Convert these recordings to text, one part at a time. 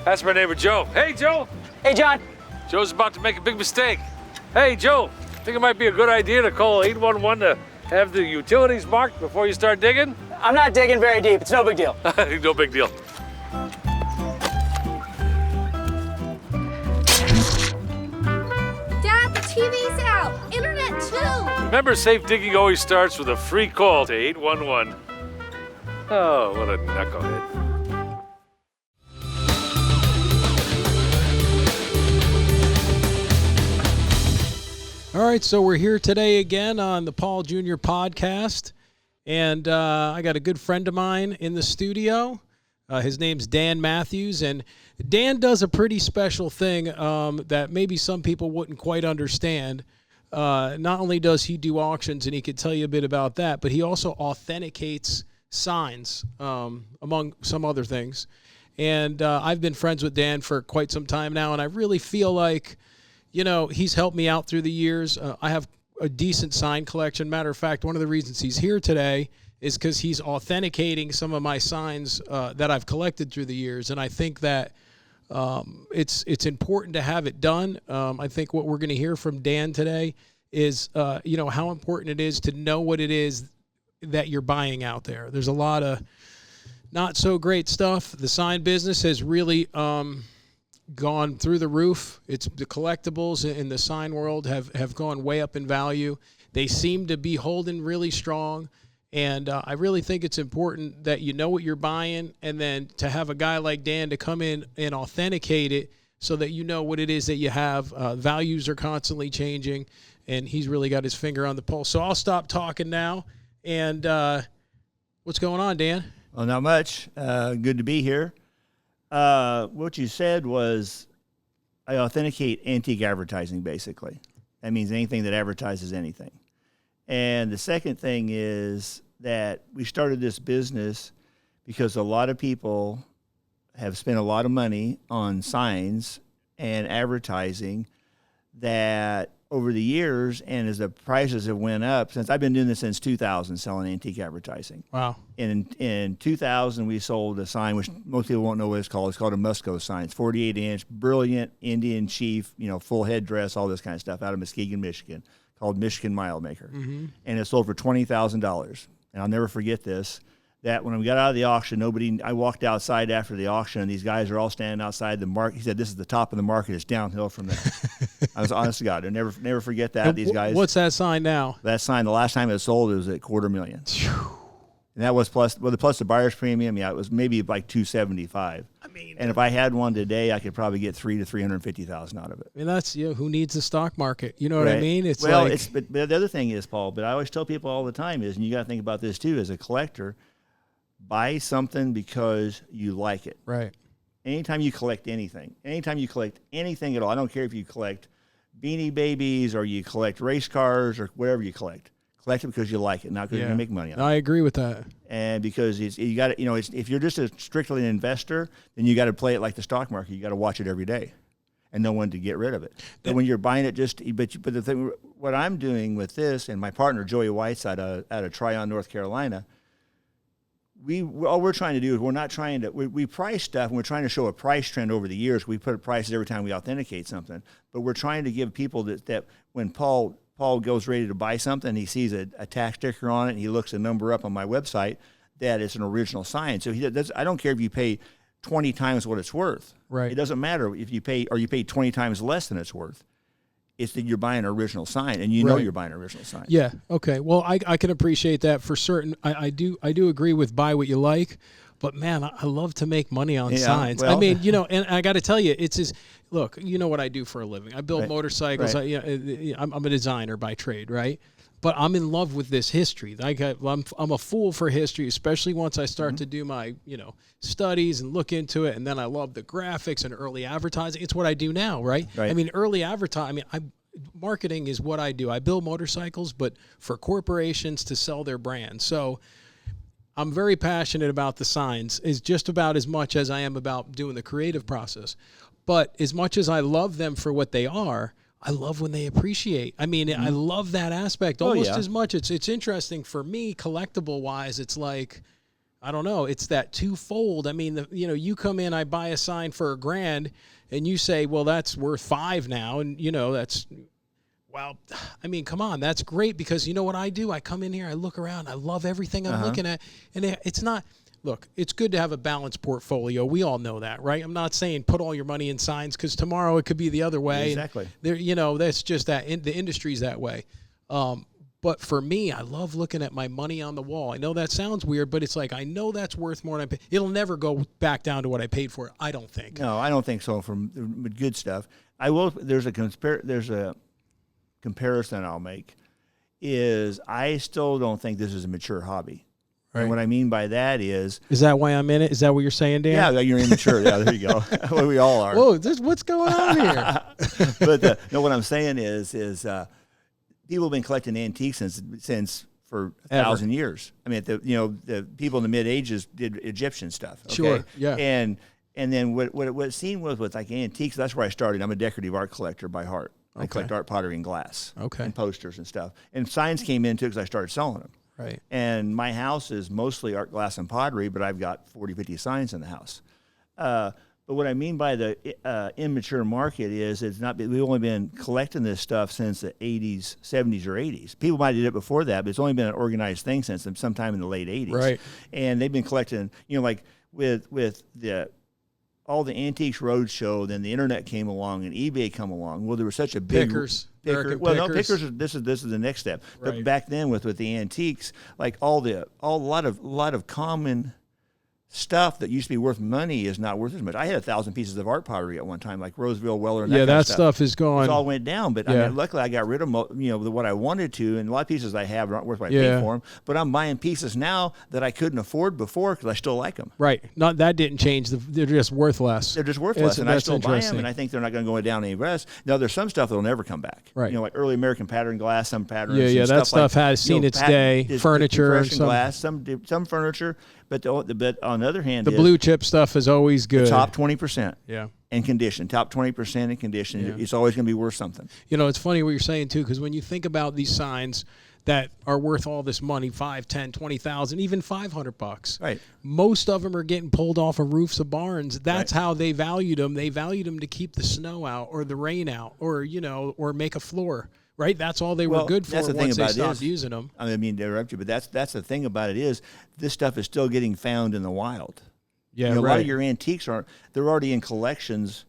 That's my neighbor Joe. Hey, Joe. Hey, John. Joe's about to make a big mistake. Hey, Joe, think it might be a good idea to call 811 to have the utilities marked before you start digging? I'm not digging very deep. It's no big deal. No big deal. Dad, the TV's out. Internet too. Remember, safe digging always starts with a free call to 811. Oh, what a knucklehead. All right, so we're here today again on the Paul Jr. podcast, and I got a good friend of mine in the studio. His name's Dan Matthews, and Dan does a pretty special thing that maybe some people wouldn't quite understand. Not only does he do auctions, and he could tell you a bit about that, but he also authenticates signs, among some other things. And I've been friends with Dan for quite some time now, and I really feel like, you know, he's helped me out through the years. I have a decent sign collection. Matter of fact, one of the reasons he's here today is because he's authenticating some of my signs that I've collected through the years. And I think that it's important to have it done. I think what we're going to hear from Dan today is, you know, how important it is to know what it is that you're buying out there. There's a lot of not so great stuff. The sign business has really gone through the roof. It's the collectibles in the sign world have gone way up in value. They seem to be holding really strong. And I really think it's important that you know what you're buying, and then to have a guy like Dan to come in and authenticate it so that you know what it is that you have. Values are constantly changing, and he's really got his finger on the pulse. So I'll stop talking now. And what's going on, Dan? Well, not much. Good to be here. What you said was I authenticate antique advertising, basically. That means anything that advertises anything. And the second thing is that we started this business because a lot of people have spent a lot of money on signs and advertising that over the years, and as the prices have went up, since I've been doing this since 2000, selling antique advertising. Wow. And in 2000, we sold a sign, which most people won't know what it's called. It's called a Musco sign. It's 48-inch, brilliant Indian chief, you know, full headdress, all this kind of stuff out of Muskegon, Michigan, called Michigan Mile Maker. Mm-hmm. And it sold for $20,000. And I'll never forget this, that when we got out of the auction, I walked outside after the auction, and these guys are all standing outside the market. He said, "This is the top of the market. It's downhill from there." I was honest to God. I'll never forget that. These guys. What's that sign now? That sign, the last time it sold, it was at $250,000. And that was plus the buyer's premium. Yeah, it was maybe like $275,000. I mean, and if I had one today, I could probably get $300,000 to $350,000 out of it. I mean, that's, you know, who needs the stock market? You know what I mean? It's well, like, but the other thing is, Paul. But I always tell people all the time is, and you got to think about this too, as a collector, buy something because you like it. Right. Anytime you collect anything at all, I don't care if you collect Beanie Babies or you collect race cars or whatever you collect it because you like it, not because you make money on it. I agree with that. And because you got to, you know, if you're just strictly an investor, then you got to play it like the stock market. You got to watch it every day, and know when to get rid of it. But when you're buying it, but the thing, what I'm doing with this, and my partner Joey Whiteside out of Tryon, North Carolina. All we're trying to do is we're not trying to, we price stuff, and we're trying to show a price trend over the years. We put prices every time we authenticate something, but we're trying to give people that when Paul goes ready to buy something, he sees a tax sticker on it, and he looks a number up on my website, that it's an original sign. So I don't care if you pay 20 times what it's worth. Right. It doesn't matter if you pay 20 times less than it's worth. It's that you're buying an original sign, and you know you're buying an original sign. Yeah. Okay. Well, I can appreciate that for certain. I do agree with buy what you like, but man, I love to make money on signs. Well, I mean, you know, and I got to tell you, it's just, look, you know what I do for a living. I build motorcycles. Right. I'm a designer by trade, right? But I'm in love with this history. I'm a fool for history, especially once I start to do my, you know, studies and look into it. And then I love the graphics and early advertising. It's what I do now, right? I mean, early advertising. I mean, marketing is what I do. I build motorcycles, but for corporations to sell their brand. So I'm very passionate about the signs, is just about as much as I am about doing the creative process. But as much as I love them for what they are, I love when they appreciate. I mean, I love that aspect almost as much. It's interesting for me, collectible wise. It's like, I don't know. It's that twofold. I mean, you come in, I buy a sign for $1,000, and you say, well, that's worth $5 now, and that's. Well, I mean, come on, that's great because you know what I do? I come in here, I look around, I love everything I'm looking at, and it's not. Look, it's good to have a balanced portfolio. We all know that, right? I'm not saying put all your money in signs because tomorrow it could be the other way. Exactly. That's just that. The industry's that way. But for me, I love looking at my money on the wall. I know that sounds weird, but it's like I know that's worth more than I pay. It'll never go back down to what I paid for it. I don't think. No, I don't think so. From good stuff, I will. There's a comparison I'll make. Is I still don't think this is a mature hobby. Right. And what I mean by that is that why I'm in it? Is that what you're saying, Dan? Yeah, you're immature. Yeah, there you go. Well, we all are. Whoa, what's going on here? But no, what I'm saying is people have been collecting antiques since for 1,000 years. I mean, the people in the mid ages did Egyptian stuff. Okay? Sure. Yeah. And then what it seemed was with like antiques. That's where I started. I'm a decorative art collector by heart. I collect art, pottery, and glass. Okay. And posters and stuff. And signs came into it because I started selling them. Right. And my house is mostly art, glass, and pottery, but I've got 40, 50 signs in the house. But what I mean by the immature market is we've only been collecting this stuff since the 80s, 70s, or 80s. People might have did it before that, but it's only been an organized thing since sometime in the late 80s. Right. And they've been collecting, like with all the Antiques Roadshow, then the internet came along and eBay come along. Well, there was such a big Pickers. No, Pickers. This is the next step. Right. But back then, with the antiques, like a lot of common stuff that used to be worth money is not worth as much. I had 1,000 pieces of art pottery at one time, like Roseville, Weller, and that stuff. stuff is gone. It all went down, but I mean, luckily I got rid of what I wanted to, and a lot of pieces I have aren't worth what I paid for them. But I'm buying pieces now that I couldn't afford before because I still like them. Right. That didn't change. They're just worth less. They're just worth less, and I still buy them, and I think they're not going to go down any less. Now, there's some stuff that'll never come back. Right. Like early American pattern glass, some patterns. Yeah, that stuff has seen its day. Furniture and glass, some furniture. But on the other hand, the blue chip stuff is always good. The top 20%. Yeah. And condition, top 20% in condition. Yeah. It's always going to be worth something. It's funny what you're saying too, because when you think about these signs that are worth all this money, 5, 10, 20,000, even $500. Right. Most of them are getting pulled off of roofs of barns. That's how they valued them. They valued them to keep the snow out or the rain out, or or make a floor. Right, that's all they were good for once they stopped using them. I mean, to interrupt you, but that's the thing about it is this stuff is still getting found in the wild. Yeah, a lot of your antiques they're already in collections.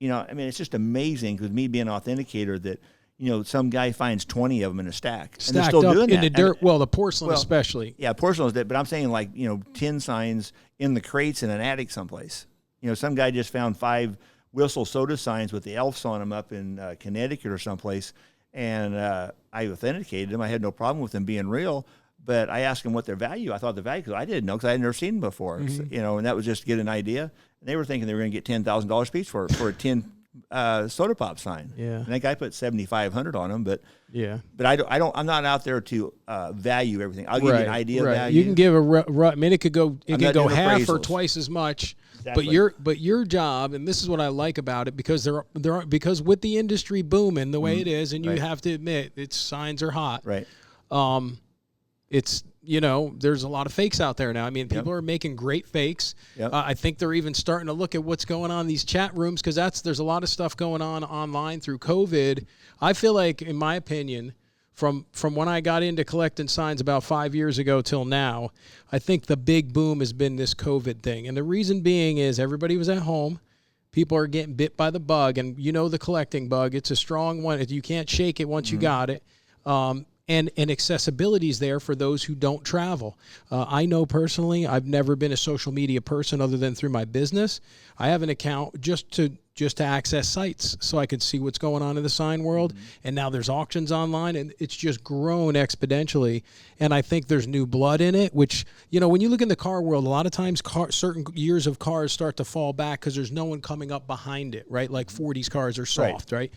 I mean, it's just amazing because me being an authenticator that some guy finds 20 of them in a stack, and they're still doing in that. the dirt. The porcelain especially. Yeah, porcelain is that, but I'm saying like tin signs in the crates in an attic someplace. Some guy just found 5 whistle soda signs with the elves on them up in Connecticut or someplace. And I authenticated them. I had no problem with them being real, but I asked them what their value. I thought the value, because I didn't know, because I had never seen them before. Mm-hmm. And that was just to get an idea. And they were thinking they were going to get $10,000 a piece for a tin soda pop sign. Yeah. And that guy put $7,500 on them, but yeah. But I'm not out there to value everything. I'll give you an idea of value. You can give it could go half or twice as much. Exactly. But your job, and this is what I like about it, because because with the industry booming the way it is, and you have to admit its signs are hot. Right. It's there's a lot of fakes out there now. I mean, people are making great fakes. Yep. I think they're even starting to look at what's going on in these chat rooms, because there's a lot of stuff going on online through COVID. I feel like, in my opinion, from when I got into collecting signs about 5 years ago till now, I think the big boom has been this COVID thing. And the reason being is everybody was at home. People are getting bit by the bug, and the collecting bug. It's a strong one. You can't shake it once you got it. And accessibility is there for those who don't travel. I know personally, I've never been a social media person other than through my business. I have an account just to access sites so I could see what's going on in the sign world. And now there's auctions online, and it's just grown exponentially. And I think there's new blood in it, which, when you look in the car world, a lot of times certain years of cars start to fall back because there's no one coming up behind it, right? Like 40s cars are soft, right?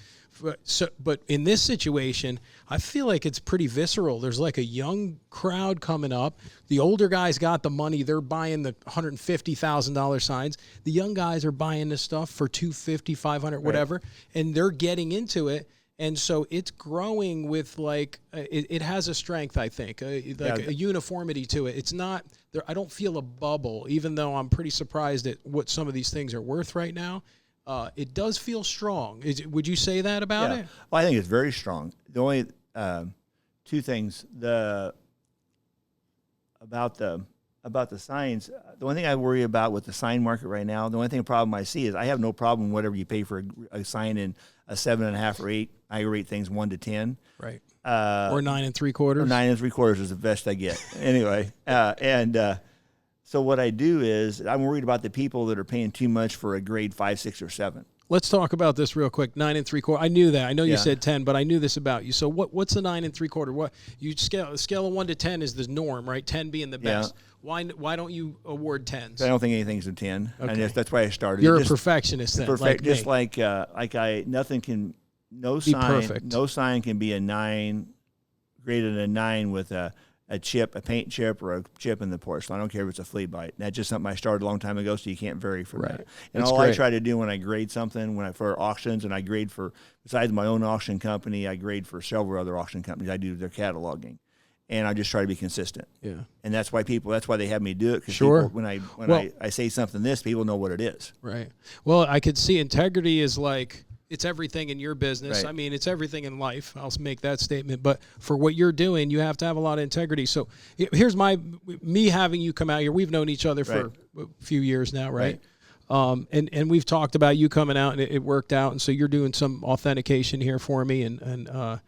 But in this situation, I feel like it's pretty visceral. There's like a young crowd coming up. The older guys got the money. They're buying the $150,000 signs. The young guys are buying this stuff for $250, $500, whatever, and they're getting into it. And so it's growing with it has a strength, I think, a uniformity to it. It's not I don't feel a bubble, even though I'm pretty surprised at what some of these things are worth right now. It does feel strong. Would you say that about it? Well, I think it's very strong. The only two things about the signs. The only thing I worry about with the sign market right now, the only problem I see is I have no problem whatever you pay for a sign in a 7.5 or 8. I rate things 1 to 10. Right. Or 9 3/4. Or 9 3/4 is the best I get. Anyway, so what I do is I'm worried about the people that are paying too much for a grade 5, 6, or 7. Let's talk about this real quick. 9 3/4. I knew that. I know you Yeah. said 10, but I knew this about you. So what's the 9 3/4? What you scale of 1 to 10 is the norm, right? 10 being the best. Yeah. Why don't you award 10s? I don't think anything's a 10. Okay. And that's why I started. You're a perfectionist then. Like me. Just like nothing can, no Be sign, perfect. no sign can be a 9, greater than a 9 with a chip, a paint chip, or a chip in the porcelain. I don't care if it's a flea bite. That's just something I started a long time ago, so you can't vary from Right. that. And That's all I great. try to do when I grade something, for auctions, and I grade for, besides my own auction company, I grade for several other auction companies. I do their cataloging. And I just try to be consistent. Yeah. And that's why they have me do it. 'Cause Sure. people, when Well- I say something people know what it is. Right. Well, I could see integrity is like, it's everything in your business. Right. I mean, it's everything in life. I'll make that statement. But for what you're doing, you have to have a lot of integrity. So here's me having you come out here. We've known each other for a few years now, right? And we've talked about you coming out, and it worked out. And so you're doing some authentication here for me. And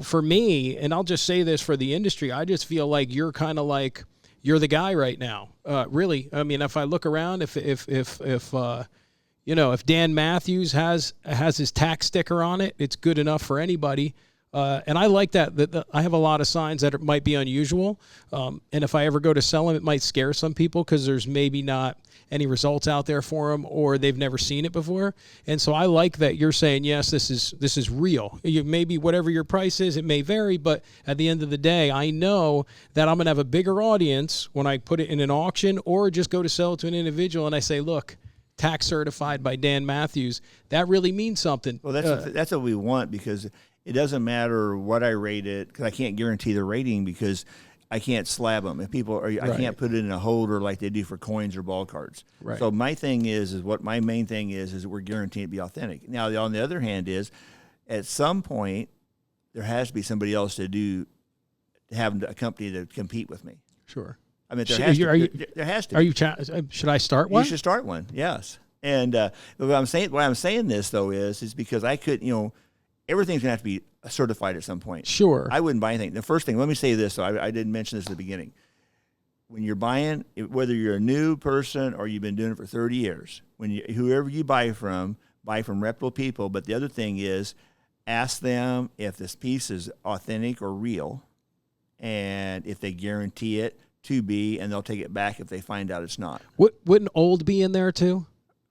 for me, and I'll just say this for the industry, I just feel like you're kind of like, you're the guy right now. Really. I mean, if I look around, if Dan Matthews has his tax sticker on it, it's good enough for anybody. And I like that I have a lot of signs that might be unusual. And if I ever go to sell them, it might scare some people because there's maybe not any results out there for them, or they've never seen it before. And so I like that you're saying, yes, this is real. Maybe whatever your price is, it may vary, but at the end of the day, I know that I'm going to have a bigger audience when I put it in an auction or just go to sell it to an individual and I say, look, tax certified by Dan Matthews. That really means something. Well, that's what we want, because it doesn't matter what I rate it, because I can't guarantee the rating because I can't slab them. If I can't put it in a holder like they do for coins or ball cards. Right. So my thing is what my main thing is that we're guaranteed to be authentic. Now, on the other hand is, at some point, there has to be somebody else to have a company to compete with me. Sure. I mean, there has to. Are you? Should I start one? You should start one. Yes. And why I'm saying this though is because I could, everything's gonna have to be certified at some point. Sure. I wouldn't buy anything. The first thing, let me say this. So I didn't mention this at the beginning. When you're buying, whether you're a new person or you've been doing it for 30 years, whoever you buy from reputable people. But the other thing is, ask them if this piece is authentic or real, and if they guarantee it to be, and they'll take it back if they find out it's not. Wouldn't old be in there too?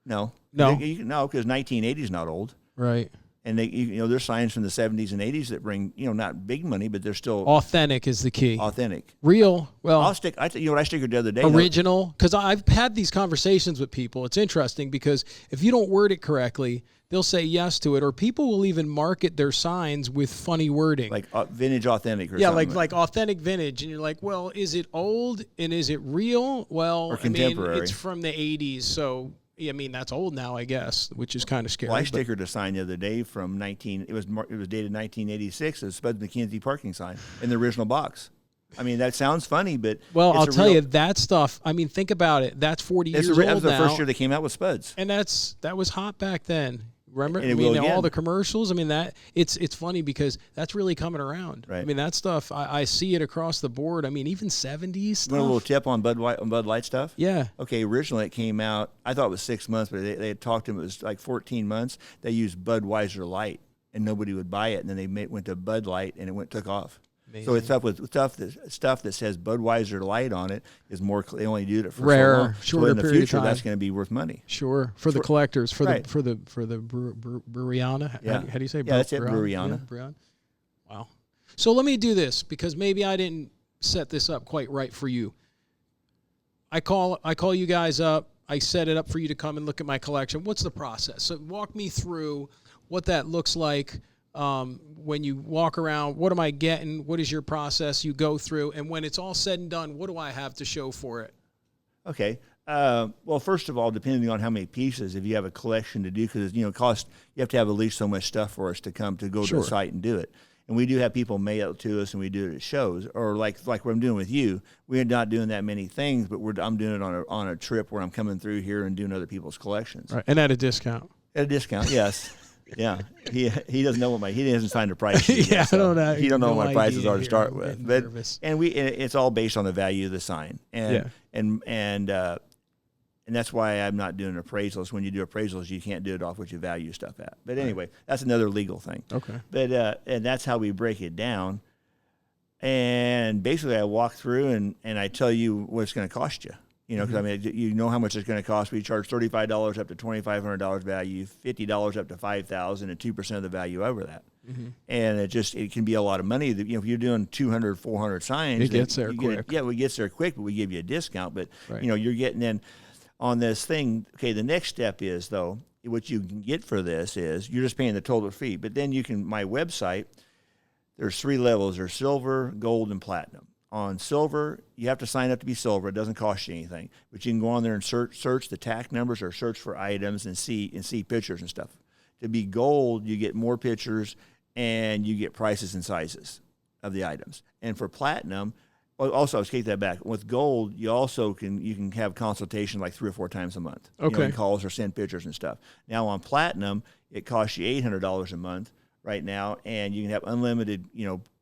No. No, because 1980 is not old. Right. And there's signs from the 70s and 80s that bring, not big money, but they're still Authentic is the key. authentic. Real. Well, I stickered the other day. original. Because I've had these conversations with people. It's interesting because if you don't word it correctly, they'll say yes to it, or people will even market their signs with funny wording. Like vintage authentic or yeah, something. like authentic vintage. And you're like, well, is it old and is it real? Well, Or contemporary. it's from the 80s, so that's old now, I guess, which is kind of scary. Well, I but- stickered a sign the other day from it was dated 1986, a Spuds McKenzie parking sign in the original box. I mean, that sounds funny, but Well, I'll tell you, that stuff, think about it. That's 40 years old now. That was the first year they came out with Spuds. And that was hot back then. Remember? And it will all again. the commercials. It's funny because that's really coming around. Right. That stuff, I see it across the board. Even 70s stuff. Want a little tip on Bud Light stuff? Yeah. Okay, originally it came out, I thought it was 6 months, but they had talked to them, it was like 14 months. They used Budweiser Light, and nobody would buy it. And then they went to Bud Light, and it took off. Amazing. So it's stuff that says Budweiser Light on it is more. They only do it for rare, so long. shorter so in the period of future, time. that's going to be worth money. Sure, for the collectors, for right. the Brewiana. Yeah. How do you say? Yeah, that's it, Brewiana. Brewiana. Yeah, Brewiana. Wow. So let me do this because maybe I didn't set this up quite right for you. I call you guys up. I set it up for you to come and look at my collection. What's the process? So walk me through what that looks like. when you walk around, what am I getting? What is your process you go through? And when it's all said and done, what do I have to show for it? Okay. Well, first of all, depending on how many pieces, if you have a collection to do, because you have to have at least so much stuff for us to go to the site and do it. And we do have people mail it to us, and we do it at shows, or like what I'm doing with you. We're not doing that many things, but I'm doing it on a trip where I'm coming through here and doing other people's collections. Right. And at a discount. At a discount, yes. Yeah, he doesn't know he hasn't signed a price sheet yet, I don't know. He don't know what my prices are to start I'm with. getting But nervous. and it's all based on the value of the sign, and that's why I'm not doing appraisals. When you do appraisals, you can't do it off what you value stuff at. But anyway, that's another legal thing. Okay. But and that's how we break it down. And basically, I walk through and I tell you what it's going to cost you. You know, because I mean, you know how much it's going to cost. We charge $35 up to $2,500 value, $50 up to $5,000, and 2% of the value over that. Mm-hmm. And it can be a lot of money. That, you know, if you're doing 200, 400 signs, it gets there quick. It gets there quick, but we give you a discount. But right. You know, you're getting in on this thing. Okay, the next step is though, what you can get for this is you're just paying the total fee. But then you can my website. There's 3 levels. There's silver, gold, and platinum. On silver, you have to sign up to be silver. It doesn't cost you anything, but you can go on there and search the TAC numbers or search for items and see pictures and stuff. To be gold, you get more pictures and you get prices and sizes of the items. And for platinum, also let's take that back. With gold, you also can have consultation like 3 or 4 times a month. Okay. You know, calls or send pictures and stuff. Now on platinum, it costs you $800 a month right now, and you can have unlimited,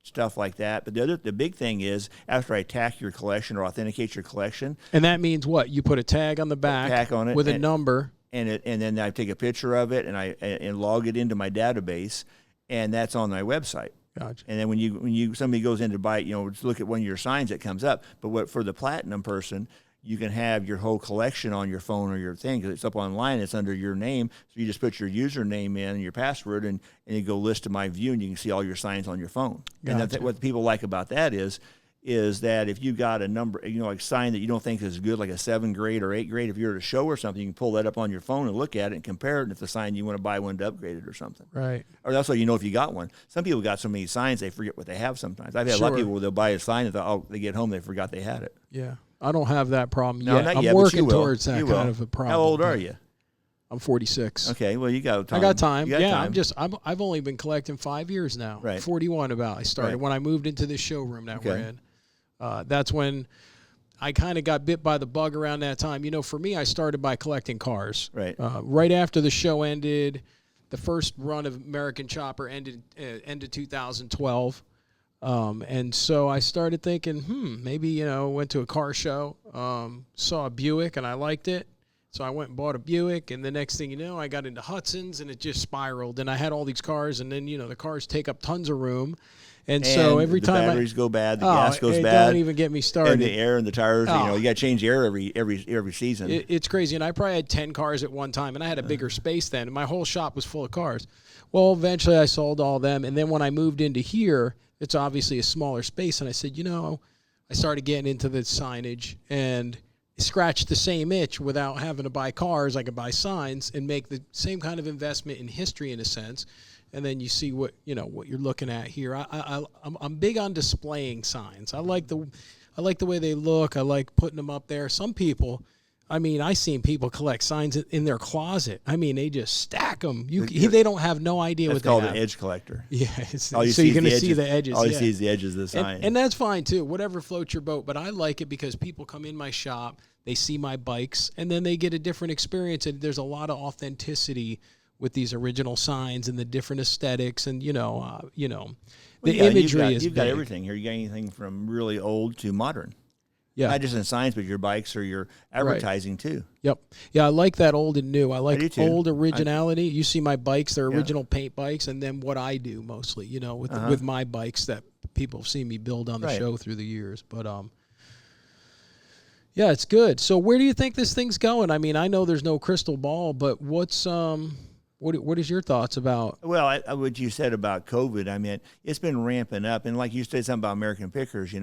stuff like that. But the big thing is after I tag your collection or authenticate your collection. And that means what? You put a tag on the back tag on it with a number. And then I take a picture of it and log it into my database, and that's on my website. Gotcha. And then when somebody goes in to buy, look at one of your signs, it comes up. But for the platinum person, you can have your whole collection on your phone or your thing because it's up online. It's under your name. So you just put your username in and your password, and you go list to my view, and you can see all your signs on your phone. Gotcha. And what people like about that is that if you got a number, like sign that you don't think is good, like a 7 grade or 8 grade, if you're at a show or something, you can pull that up on your phone and look at it and compare it. And if the sign you want to buy one to upgrade it or something. Right. Or that's how you know if you got one. Some people got so many signs, they forget what they have sometimes. I've had a lot of people where they'll buy a sign and they get home, they forgot they had it. Yeah. I don't have that problem no, yet. Not I'm yet, working but you will. towards that kind of a problem. How old are you? I'm 46. Okay, well, you got time. I got time. You got time. I've only been collecting 5 years now. Right. 41 about. I started when I moved into this showroom that we're in. That's when I kind of got bit by the bug around that time. For me, I started by collecting cars. Right. Right after the show ended, the first run of American Chopper ended 2012. And so I started thinking, maybe, went to a car show, saw a Buick and I liked it. So I went and bought a Buick, and the next thing you know, I got into Hudson's, and it just spiraled. And I had all these cars, and then, the cars take up tons of room. And so every time the batteries go bad, the gas goes bad. Don't even get me started. And the air and the tires, you got to change the air every season. It's crazy. And I probably had 10 cars at one time, and I had a bigger space then, and my whole shop was full of cars. Well, eventually I sold all them, and then when I moved into here, it's obviously a smaller space, and I said, I started getting into the signage and scratch the same itch without having to buy cars. I could buy signs and make the same kind of investment in history in a sense. And then you see what you're looking at here. I'm big on displaying signs. I like the way they look. I like putting them up there. Some people, I've seen people collect signs in their closet. They just stack them. They don't have no idea what they have. It's called an edge collector. Yeah. So you're going to see the edges. All you see is the edges of the sign. And that's fine too. Whatever floats your boat. But I like it because people come in my shop, they see my bikes, and then they get a different experience. And there's a lot of authenticity with these original signs and the different aesthetics and, the imagery is You've got big. everything here. You got anything from really old to modern. Yeah. Not just in signs, but your bikes or your advertising too. Yep. Yeah, I like that old and new. I like too. old originality. You see my bikes, they're original paint bikes, and then what I do mostly, with my bikes that people have seen me build on the show through the years. But yeah, it's good. So where do you think this thing's going? I know there's no crystal ball, but what's what is your thoughts about? Well, what you said about COVID, it's been ramping up, and like you said something about American Pickers,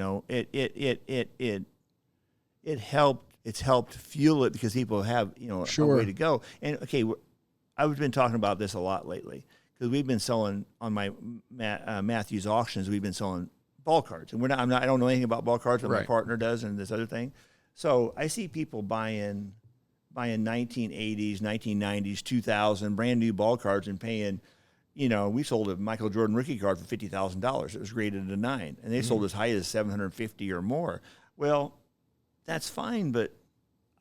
it helped. It's helped fuel it because people have a way to go. And okay, I've been talking about this a lot lately because we've been selling on my Matthews auctions. We've been selling ball cards, and I don't know anything about ball cards, but my partner does, and this other thing. So I see people buying 1980s, 1990s, 2000 brand new ball cards and paying. We sold a Michael Jordan rookie card for $50,000. It was graded a 9, and they sold as high as $750 or more. Well, that's fine, but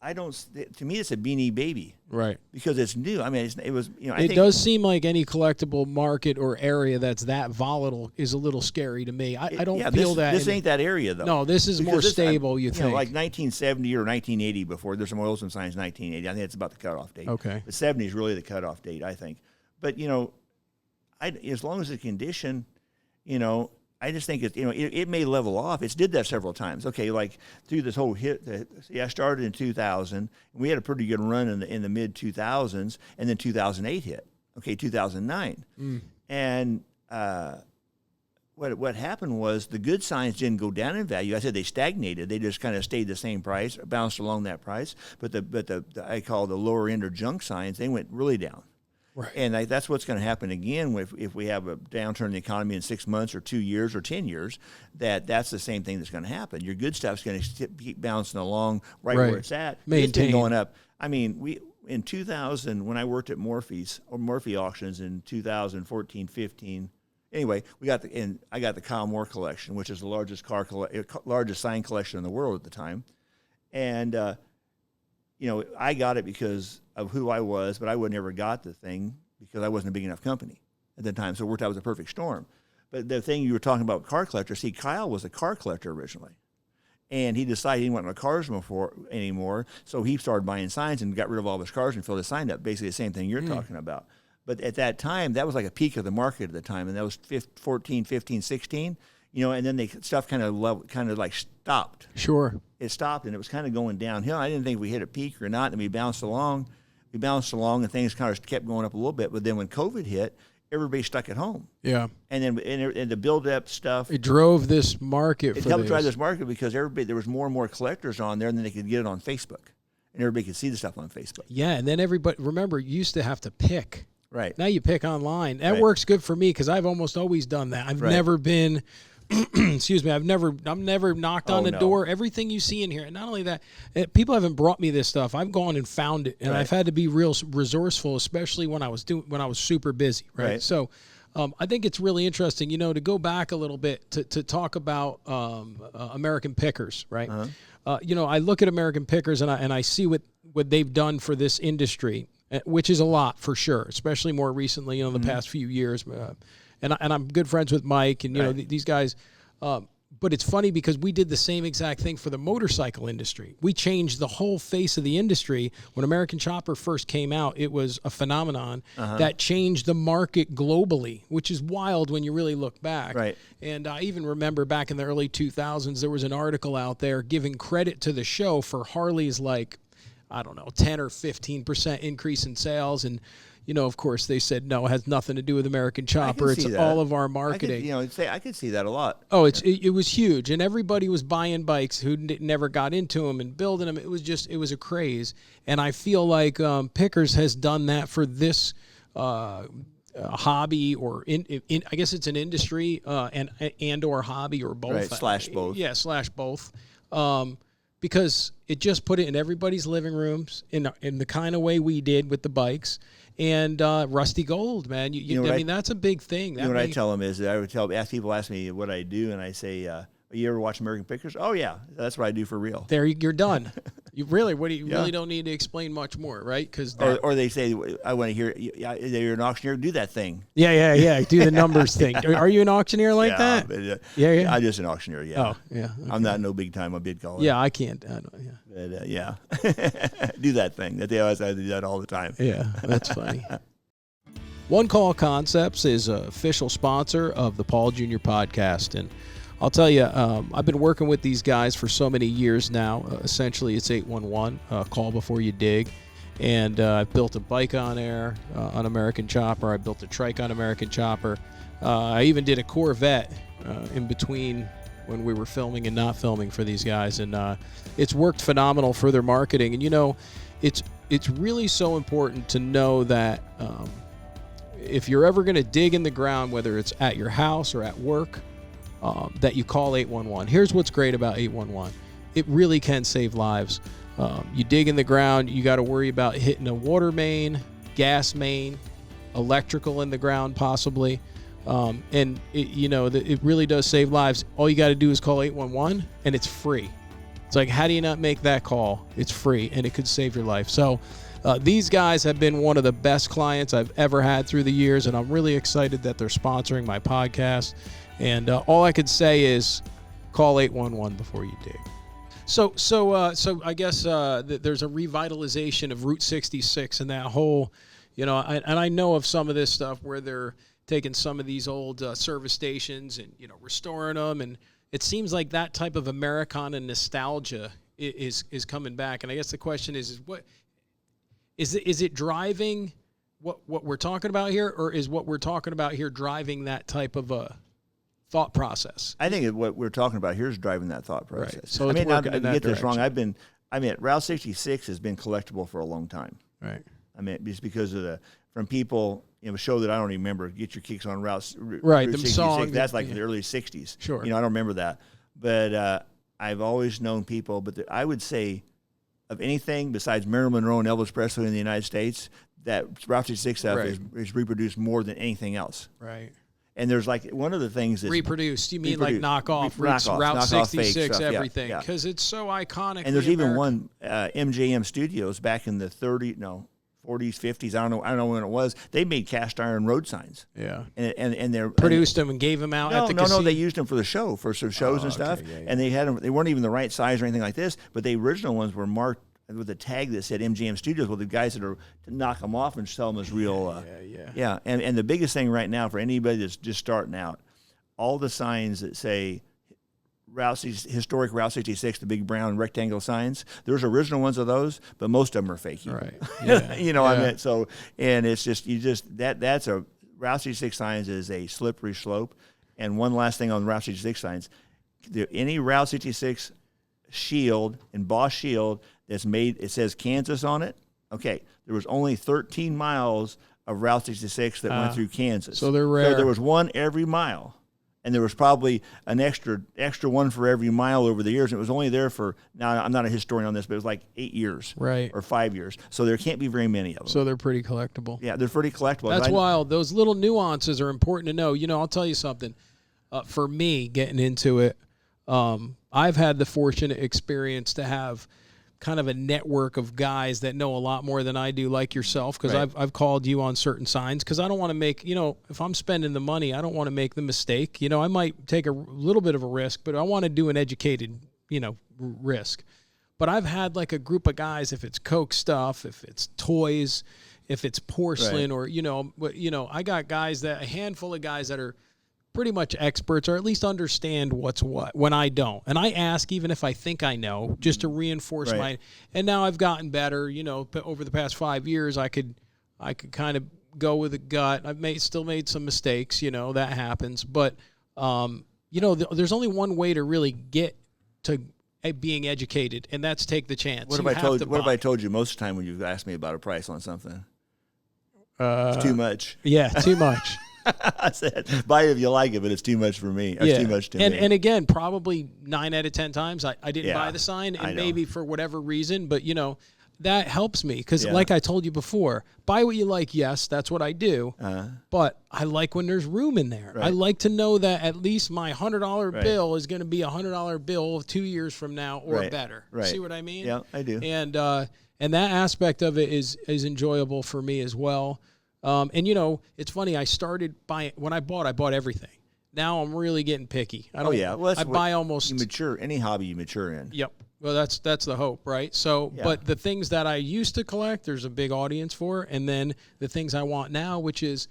I don't. To me, it's a beanie baby, right? Because it's new. I mean, it was. It does seem like any collectible market or area that's that volatile is a little scary to me. I don't feel that. This ain't that area though. No, this is more stable. You think like 1970 or 1980 before. There's some oils and signs 1980. I think it's about the cutoff date. Okay, but 70 is really the cutoff date, I think. But as long as the condition, I just think it may level off. It's did that several times. Okay, like through this whole hit. I started in 2000. And we had a pretty good run in the mid 2000s, and then 2008 hit. Okay, 2009, and what happened was the good signs didn't go down in value. I said they stagnated. They just kind of stayed the same price, bounced along that price. But the I call the lower end or junk signs, they went really down. Right. And that's what's going to happen again if we have a downturn in the economy in 6 months or 2 years or 10 years. That's the same thing that's going to happen. Your good stuff's going to keep bouncing along right where it's at. It's been going up. I mean, in 2000 when I worked at Morphy auctions in 2014, 15. Anyway, I got the Kyle Moore collection, which is the largest sign collection in the world at the time, and I got it because of who I was, but I would never got the thing because I wasn't a big enough company at the time. So it worked out as a perfect storm. But the thing you were talking about, car collector, see, Kyle was a car collector originally. And he decided he didn't want no cars anymore, so he started buying signs and got rid of all his cars and filled his sign up, basically the same thing you're talking about. But at that time, that was like a peak of the market at the time, and that was 14, 15, 16. And then stuff kind of like stopped. Sure. It stopped, and it was kind of going downhill. I didn't think we hit a peak or not, and we bounced along. And things kind of kept going up a little bit. But then when COVID hit, everybody stuck at home. Yeah. And then and the build-up stuff. It drove this market. It helped drive this market because there was more and more collectors on there, and then they could get it on Facebook. And everybody could see the stuff on Facebook. Yeah, and then everybody, remember, you used to have to pick. Right. Now you pick online. That works good for me because I've almost always done that. I've never been... excuse me, I've never knocked on the door. Everything you see in here, and not only that, people haven't brought me this stuff. I've gone and found it, and I've had to be real resourceful, especially when I was super busy. Right. So, I think it's really interesting, to go back a little bit to talk about American Pickers. Right. I look at American Pickers and I see what they've done for this industry, which is a lot for sure, especially more recently, the past few years. And I'm good friends with Mike and, these guys. But it's funny because we did the same exact thing for the motorcycle industry. We changed the whole face of the industry. When American Chopper first came out, it was a phenomenon that changed the market globally, which is wild when you really look back. Right. And I even remember back in the early 2000s, there was an article out there giving credit to the show for Harley's 10 or 15% increase in sales. And of course, they said, no, it has nothing to do with American Chopper. It's all of our marketing. I could see that a lot. Oh, it was huge. And everybody was buying bikes who never got into them and building them. It was a craze. And I feel like Pickers has done that for this hobby or I guess it's an industry and or hobby or both. Right, slash both. Yeah, slash both. Because it just put it in everybody's living rooms in the kind of way we did with the bikes. And Rusty Gold, man. That's a big thing. I tell them is that people ask me what I do, and I say, you ever watch American Pickers? Oh yeah, that's what I do for real. There, you're done. You really don't need to explain much more, right? Because or they say, I want to hear you're an auctioneer. Do that thing. Yeah. Do the numbers thing. Are you an auctioneer like that? But, yeah. I'm just an auctioneer. Yeah. Oh yeah. Okay. I'm not no big time a bid caller. Yeah, I can't. But, yeah. Do that thing. That they always have to do that all the time. Yeah, that's funny. One Call Concepts is an official sponsor of the Paul Jr. Podcast, and I'll tell you, I've been working with these guys for so many years now. Essentially, it's 811, call before you dig. And I've built a bike on air on American Chopper. I built a trike on American Chopper. I even did a Corvette in between when we were filming and not filming for these guys. And it's worked phenomenal for their marketing. And, it's really so important to know that if you're ever going to dig in the ground, whether it's at your house or at work, that you call 811. Here's what's great about 811. It really can save lives. You dig in the ground, you got to worry about hitting a water main, gas main, electrical in the ground possibly. And it really does save lives. All you got to do is call 811 and it's free. It's like, how do you not make that call? It's free and it could save your life. So these guys have been one of the best clients I've ever had through the years, and I'm really excited that they're sponsoring my podcast. And all I could say is call 811 before you dig. So I guess there's a revitalization of Route 66 and that whole, and I know of some of this stuff where they're taking some of these old service stations and, restoring them. And it seems like that type of Americana nostalgia is coming back. And I guess the question is what is it driving what we're talking about here, or is what we're talking about here driving that type of a thought process? I think what we're talking about here is driving that thought process. Right. So I it's working in that get this wrong. direction. Route 66 has been collectible for a long time. Right. Just because of from people, a show that I don't even remember, Get Your Kicks on Route Right, Route them 66. songs, That's like yeah. the early 60s. Sure. I don't remember that. But I've always known people, I would say of anything besides Marilyn Monroe and Elvis Presley in the United States, that Route 66 stuff Right. is reproduced more than anything else. Right. And there's like one of the things that's Reproduced. You mean reproduced. like knockoff, Knockoff, Route knockoff fake 66, stuff, yeah, everything, yeah. because it's so iconic. And there's even one MJM Studios back in the 40s, 50s. I don't know when it was. They made cast iron road signs. Yeah. And they're Produced them and gave them out at the casino. No. They used them for the show, for some shows and stuff. okay, yeah. And they had them. They weren't even the right size or anything like this. But the original ones were marked with a tag that said MGM Studios. Well, the guys that are to knock them off and sell them as real. Yeah. And the biggest thing right now for anybody that's just starting out, all the signs that say historic Route 66, the big brown rectangle signs. There's original ones of those, but most of them are fake. Right. Yeah. I mean, so, and it's that's a Route 66 signs is a slippery slope. And one last thing on Route 66 signs, any Route 66 shield, embossed shield that's made, it says Kansas on it. Okay. There was only 13 miles of Route 66 that went through Kansas. So they're rare. So there was one every mile. And there was probably an extra one for every mile over the years. It was only there for, now I'm not a historian on this, but it was like 8 years. Right. Or 5 years. So there can't be very many of them. So they're pretty collectible. Yeah, they're pretty collectible. That's wild. Those little nuances are important to know. I'll tell you something. For me, getting into it, I've had the fortunate experience to have kind of a network of guys that know a lot more than I do, like yourself, because Right. I've called you on certain signs, because I don't want to make, if I'm spending the money, I don't want to make the mistake. I might take a little bit of a risk, but I want to do an educated, risk. But I've had like a group of guys, if it's Coke stuff, if it's toys, if it's porcelain, Right. I got guys a handful of guys that are pretty much experts, or at least understand what's what, when I don't. And I ask, even if I think I know, just to reinforce Right. and now I've gotten better, but over the past 5 years, I could kind of go with a gut. I've still made some mistakes, that happens. But, there's only one way to really get to being educated, and that's take the chance. What have I told you most of the time when you've asked me about a price on something? It's too much. Yeah, too much. I said, buy it if you like it, but it's too much for me. It's too much to me. And again, probably 9 out of 10 times I didn't buy the sign, I and know. maybe for whatever reason, but that helps me, because Yeah. like I told you before, buy what you like. Yes, that's what I do. But I like when there's room in there. I Right. like to know that at least my $100 Right. bill is going to be a $100 bill 2 years from now or Right. better. Right. See what I mean? Yeah, I do. And that aspect of it is enjoyable for me as well. And it's funny. I started buying when I bought everything. Now I'm really getting picky. I don't. Well, I buy almost. You mature any hobby you mature in. Yep. Well, that's the hope, right? So, Yeah. but the things that I used to collect, there's a big audience for, and then the things I want now, which is,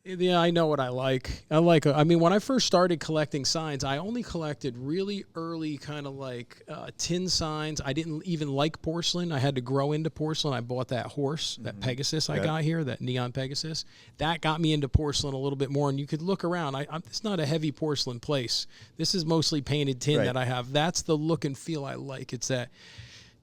I know what I like. When I first started collecting signs, I only collected really early kind of like tin signs. I didn't even like porcelain. I had to grow into porcelain. I bought that horse, that Pegasus I got here, that neon Pegasus. That got me into porcelain a little bit more, and you could look around. It's not a heavy porcelain place. This is mostly painted tin Right. that I have. That's the look and feel I like. It's that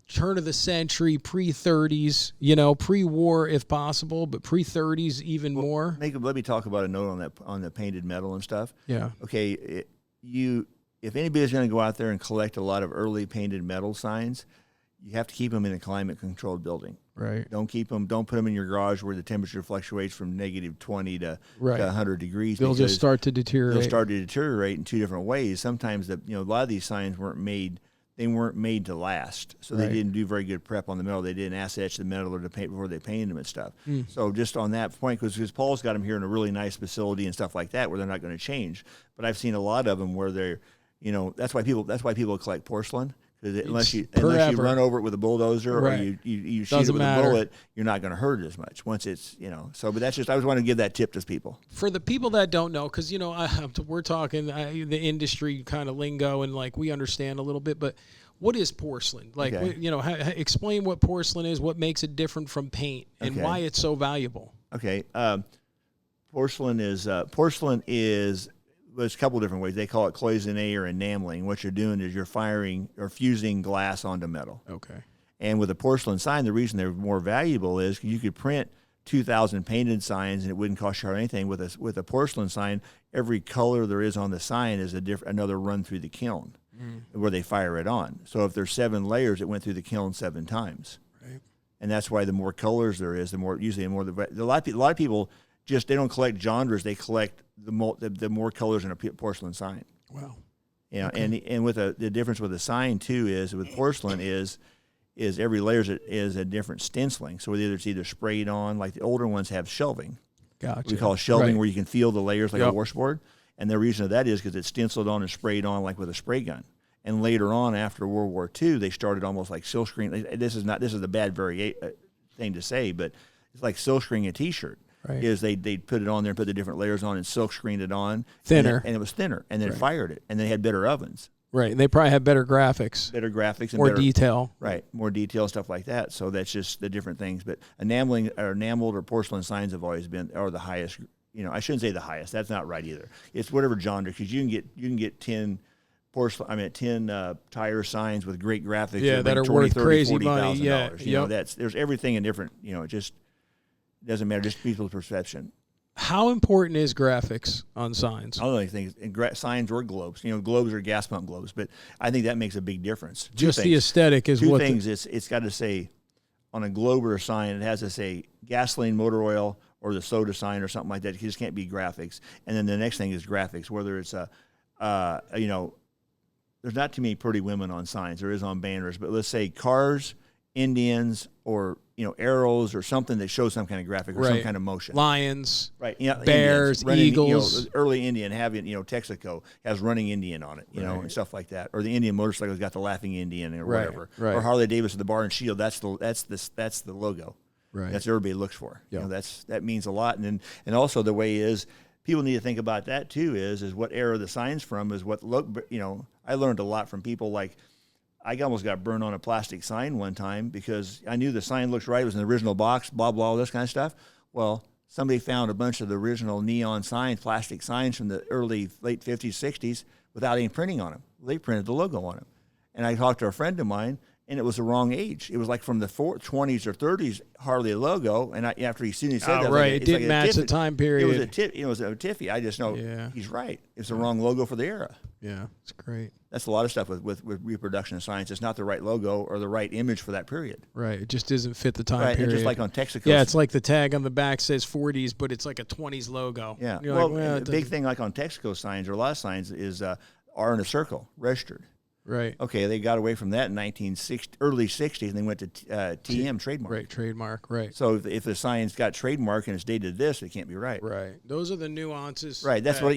turn of the century, pre-30s, pre-war if possible, but pre-30s even more. Let me talk about a note on the painted metal and stuff. Yeah. Okay, if anybody's going to go out there and collect a lot of early painted metal signs, you have to keep them in a climate-controlled building. Right. Don't put them in your garage where the temperature fluctuates from -20 to 100 degrees. They'll just start to deteriorate. They'll start to deteriorate in two different ways. Sometimes a lot of these signs weren't made to last, so they didn't do very good prep on the metal. They didn't acid etch the metal or the paint before they painted them and stuff. So just on that point, because Paul's got them here in a really nice facility and stuff like that, where they're not going to change. But I've seen a lot of them where they're, that's why people collect porcelain. Because unless you run over it with a bulldozer or you shoot it with a bullet, you're not going to hurt it as much. Once it's So, but that's just, I just want to give that tip to people. For the people that don't know, because we're talking the industry kind of lingo and we understand a little bit, but what is porcelain? Explain what porcelain is, what makes it different from paint, and why it's so valuable. Okay, porcelain is there's a couple different ways. They call it cloisonné or enameling. What you're doing is you're firing or fusing glass onto metal. Okay. And with a porcelain sign, the reason they're more valuable is you could print 2,000 painted signs and it wouldn't cost you anything. With a porcelain sign, every color there is on the sign is another run through the kiln where they fire it on. So if there's 7 layers, it went through the kiln 7 times. Right. And that's why the more colors there is, a lot of people they don't collect genres. They collect the more colors in a porcelain sign. Wow. Okay. And with the difference with a sign too is with porcelain is every layer is a different stenciling. So it's either sprayed on, like the older ones have shelving. Gotcha. We call it shelving, where you can feel the layers like a washboard. And the reason of that is because it's stenciled on and sprayed on like with a spray gun. And later on, after World War II, they started almost like silkscreen. This is a bad thing to say, but it's like silkscreening a T-shirt. Right. Is they put it on there and put the different layers on and silk screened it on. Thinner. And it was thinner. And then fired it. And they had better ovens. Right. And they probably have better graphics. And more detail. Right. More detail and stuff like that. So that's just the different things. But enameled or porcelain signs have always been the highest. I shouldn't say the highest. That's not right either. It's whatever genre, because you can get 10 tire signs with great graphics. That are 20, worth 30, crazy money. Yeah. There's everything in different. It just doesn't matter. Just people's perception. How important is graphics on signs? I don't think signs or globes. Globes are gas pump globes, but I think that makes a big difference. Just the aesthetic is two things. It's got to say on a globe or a sign. It has to say gasoline, motor oil, or the soda sign or something like that. It just can't be graphics. And then the next thing is graphics. Whether it's there's not too many pretty women on signs. There is on banners, but let's say cars, Indians, or arrows or something that shows some kind of graphic or some kind of motion. Lions, right? Bears, Eagles. Early Indian having Texaco has running Indian on it, and stuff like that. Or the Indian motorcycle's got the laughing Indian or whatever. Right. Or Harley Davidson, the bar and shield. That's the logo. Right. That's what everybody looks for. Yep. That means a lot. And also the way is people need to think about that too. Is what era the sign's from is what look. I learned a lot from people like. I almost got burned on a plastic sign one time because I knew the sign looked right. It was an original box, blah, blah, all this kind of stuff. Well, somebody found a bunch of the original neon signs, plastic signs from the late 50s, 60s without any printing on them. They printed the logo on them. And I talked to a friend of mine, and it was the wrong age. It was like from the 20s or 30s Harley logo. And after he said that, it didn't match the time period. It was a Tiffy. I just know he's right. It's the wrong logo for the era. Yeah, it's great. That's a lot of stuff with reproduction science. It's not the right logo or the right image for that period. Right. It just doesn't fit the time period. And just like on Texaco. Yeah, it's like the tag on the back says 40s, but it's like a 20s logo. Yeah. The big thing like on Texaco signs or a lot of signs is R in a circle, registered. Right. Okay, they got away from that in early 60s, and they went to TM, trademark. Right, trademark, right. So if the sign's got trademark and it's dated this, it can't be right. Right. Those are the nuances. Right, that's what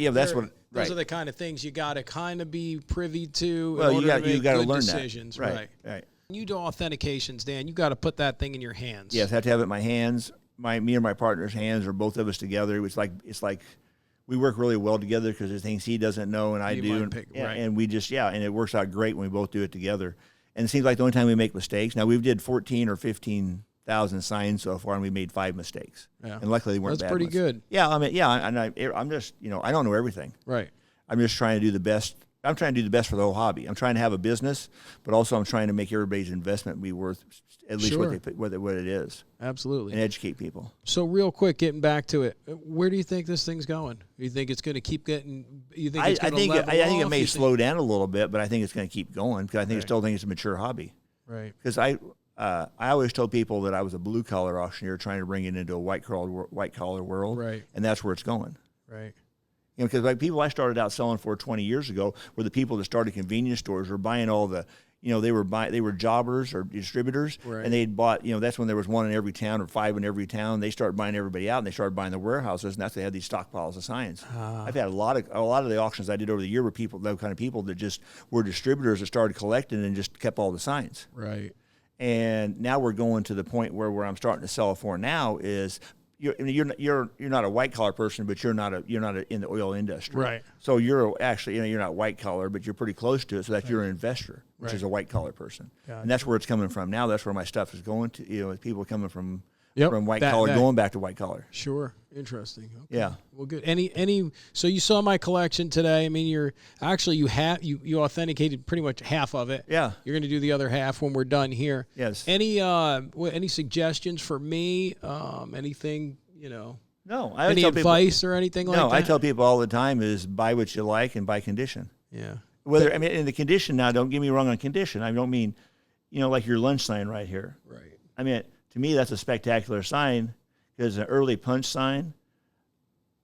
those are the kind of things you got to kind of be privy to well, in order to make you got to good learn decisions. That. Right. When you do authentications, Dan, you got to put that thing in your hands. Yes, I have to have it in my hands. Me and my partner's hands, or both of us together. It's like we work really well together because there's things he doesn't know and I do. And we just, and it works out great when we both do it together. And it seems like the only time we make mistakes. Now, we did 14 or 15,000 signs so far, and we made 5 mistakes. Yeah. And luckily they weren't bad That's pretty good. Yeah, I'm just, I don't know everything. Right. I'm just trying to do the best I'm trying to do the best for the whole hobby. I'm trying to have a business, but also I'm trying to make everybody's investment be worth at least Sure. what it is, Absolutely. and educate people. So real quick, getting back to it, where do you think this thing's going? You think it's going to keep getting? You think it's going to level off? I think it may slow down a little bit, but I think it's going to keep going because I still think it's a mature hobby. Right. Because I always told people that I was a blue collar auctioneer trying to bring it into a white collar world, Right. and that's where it's going. Right. You know, because like people I started out selling for 20 years ago were the people that started convenience stores, were buying all the, you know, they were jobbers or distributors, Right. and they'd bought, you know, that's when there was one in every town or 5 in every town. They started buying everybody out, and they started buying the warehouses, and that's they had these stockpiles of signs. I've had a lot of the auctions I did over the year were those kind of people that just were distributors that started collecting and just kept all the signs. Right. And now we're going to the point where I'm starting to sell for now is you're not a white collar person, but you're not in the oil industry. Right. So you're actually, you know, you're not white collar, but you're pretty close to it. So that you're an investor, which is a white collar person. Gotcha. And that's where it's coming from now. That's where my stuff is going to. You know, people coming from Yep. white collar going back to white collar. Sure. Interesting. Okay. Yeah. Well, good. So you saw my collection today. I mean, you authenticated pretty much half of it. Yeah. You're going to do the other half when we're done here. Yes. Any suggestions for me? Anything, you know? No. I Any tell people, advice or anything like that? No, I tell people all the time is buy what you like and buy condition. Yeah. Whether, I mean, in the condition now, don't get me wrong on condition. I don't mean, you know, like your lunch sign right here. Right. I mean, to me, that's a spectacular sign because an early punch sign,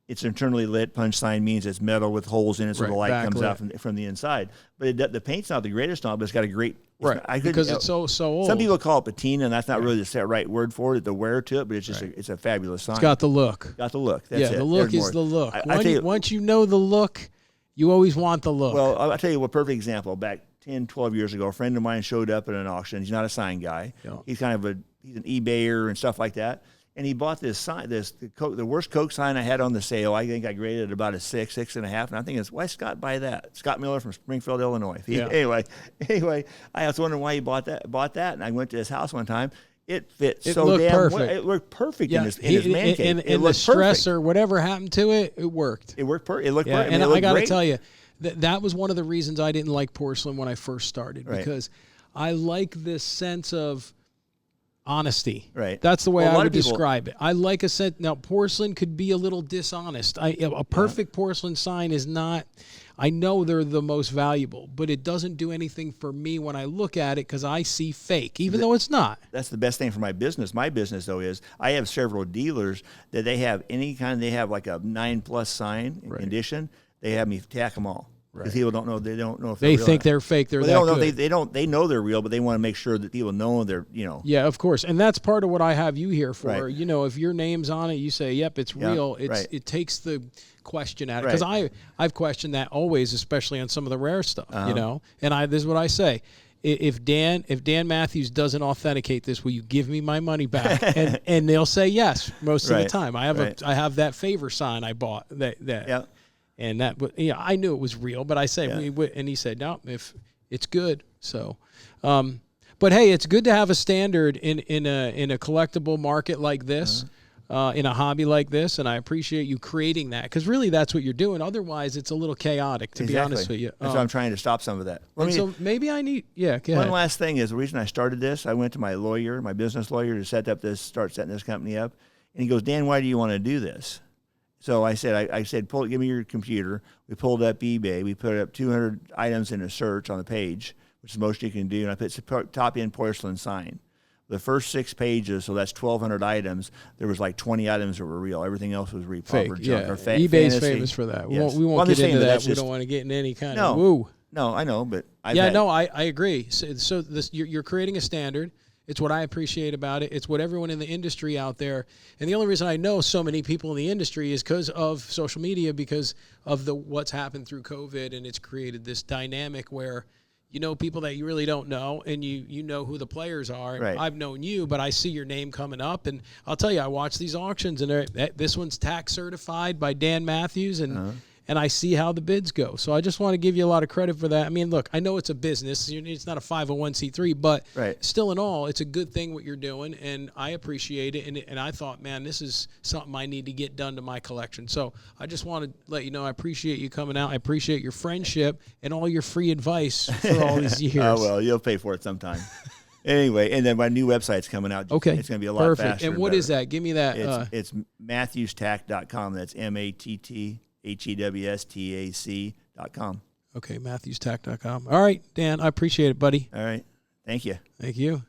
it's internally lit. Punch sign means it's metal with holes in it, so Right, the light comes backlit. out from the inside. But the paint's not the greatest on it, but it's got a great Right. Because it's so old. Some people call it patina, and that's not really the right word for it, the wear to it, but it's just it's a fabulous sign. It's got the look. Got the look. That's Yeah, it. the look There's is more. the look. I tell you, Once you know the look, you always want the look. well, I'll tell you a perfect example. Back 10, 12 years ago, a friend of mine showed up at an auction. He's not a sign guy. Yeah. He's kind of he's an eBayer and stuff like that. And he bought this sign, the worst Coke sign I had on the sale. I think I graded it about a 6.5. And I'm thinking, why Scott buy that? Scott Miller from Springfield, Illinois. Anyway, I was wondering why he bought that. And I went to his house one time. It fit so looked damn perfect. well. It looked perfect in his man cave. And It the looked stress perfect. or whatever happened to it, it worked. It worked perfect. It looked Yeah, perfect. and it looked I got to great. tell you, that was one of the reasons I didn't like porcelain when I first started, Right. because I like this sense of honesty. Right. That's the way Well, a I lot would of people- describe it. I like a sense. Now, porcelain could be a little dishonest. A perfect porcelain sign is not. I know they're the most valuable, but it doesn't do anything for me when I look at it because I see fake, even though it's not. That's the best thing for my business. My business, though, is I have several dealers that they have they have like a 9+ sign in condition. They have me tack them all. Because people don't know. They don't know if They they're think real. they're fake. They're Well, they that don't know. good. They don't. They know they're real, but they want to make sure that people know they're. You know. Yeah, of course, and that's part of what I have you here for. Right. You know, if your name's on it, you say, "Yep, it's Yeah, real." right. It takes the question out of it, because I've questioned that always, especially on some of the rare stuff. You know, and this is what I say: if Dan Matthews doesn't authenticate this, will you give me my money back? and they'll say yes most of the Right. time. I have that favor sign I bought that. Yeah. And that, I knew it was real, but I say, and he said, no, if it's good. So, but hey, it's good to have a standard in a collectible market like this, in a hobby like this, and I appreciate you creating that, because really that's what you're doing. Otherwise, it's a little chaotic, to be honest with you. That's why I'm trying to stop some of that. So maybe I need, go One ahead. last thing is the reason I started this. I went to my business lawyer, to start setting this company up, and he goes, Dan, why do you want to do this? So I said, give me your computer. We pulled up eBay. We put up 200 items in a search on the page, which is the most you can do. And I put top end porcelain sign. The first 6 pages, so that's 1,200 items. There was like 20 items that were real. Everything else was Fake, repop or junk or eBay's fantasy. famous for that. Yes. We won't Well, I'm get just saying into that. that's We just- don't want to get into any kind No. of woo. No, I know, but I've I agree. So you're creating a standard. It's what I appreciate about it. It's what everyone in the industry out there. And the only reason I know so many people in the industry is because of social media, because of what's happened through COVID, and it's created this dynamic where you know people that you really don't know, and you know who the players are. Right. I've known you, but I see your name coming up, and I'll tell you, I watch these auctions, and this one's tax certified by Dan Matthews, and and I see how the bids go. So I just want to give you a lot of credit for that. I mean, look, I know it's a business. It's not a 501c3, but still in all, it's a good thing what you're doing, and I appreciate it. And I thought, man, this is something I need to get done to my collection. So I just want to let you know I appreciate you coming out. I appreciate your friendship and all your free advice for all these years. Oh, well, you'll pay for it sometime. Anyway, and then my new website's coming out. Okay. It's going to be a lot faster. And what is that? Give me that. It's MatthewsTac.com. That's MatthewsTac.com. Okay, MatthewsTac.com. All right, Dan, I appreciate it, buddy. All right. Thank you. Thank you.